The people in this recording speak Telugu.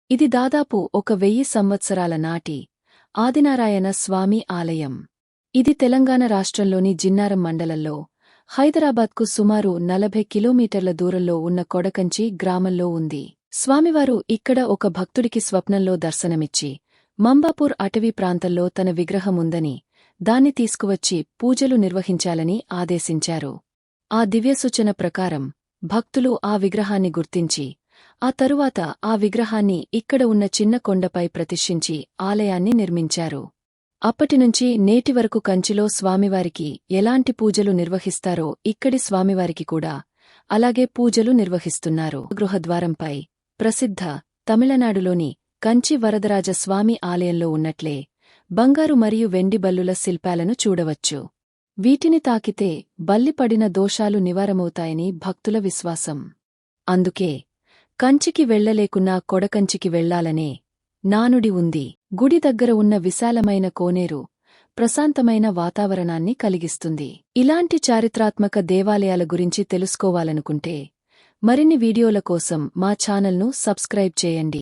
ఇది దాదాపు 1000 సంవత్సరాల నాటి ఆదినారాయణ స్వామి ఆలయం. ఇది తెలంగాణ రాష్ట్రంలోని జిన్నారం మండలంలో హైదరాబాద్కు సుమారు 40 కిలోమీటర్ల దూరంలో ఉన్న కొడకంచి గ్రామంలో ఉంది. స్వామివారు ఇక్కడ ఒక భక్తుడికి స్వప్నంలో దర్శనమిచ్చి మంబాపూర్ అటవీ ప్రాంతంలో తన విగ్రహముందని, దాన్ని తీసుకువచ్చి పూజలు నిర్వహించాలని ఆదేశించారు. ఆ దివ్యసూచన ప్రకారం భక్తులు ఆ విగ్రహాన్ని గుర్తించి, ఆ తరువాత ఆ విగ్రహాన్ని ఇక్కడ ఉన్న చిన్న కొండపై ప్రతిష్ఠించి ఆలయాన్ని నిర్మించారు. అప్పటినుంచి నేటి వరకు కంచిలో స్వామివారికి ఎలాంటి పూజలు నిర్వహిస్తారో ఇక్కడి స్వామివారికి కూడా అలాగే పూజలు నిర్వహిస్తున్నారు. గృహద్వారంపై ప్రసిద్ధ తమిళనాడులోని కంచి వరదరాజ స్వామి ఆలయంలో ఉన్నట్లే బంగారు మరియు వెండి బల్లుల శిల్పాలను చూడవచ్చు. వీటిని తాకితే బల్లిపడిన దోషాలు నివారమవుతాయని భక్తుల విశ్వాసం. అందుకే కంచికి వెళ్లలేకున్నా కొడకంచికి వెళ్లాలనే నానుడి ఉంది. గుడి దగ్గర ఉన్న విశాలమైన కోనేరు ప్రశాంతమైన వాతావరణాన్ని కలిగిస్తుంది. ఇలాంటి చారిత్రాత్మక దేవాలయాల గురించి తెలుసుకోవాలనుకుంటే మరిన్ని వీడియోల కోసం మా ఛానల్ను సబ్స్క్రైబ్ చేయండి.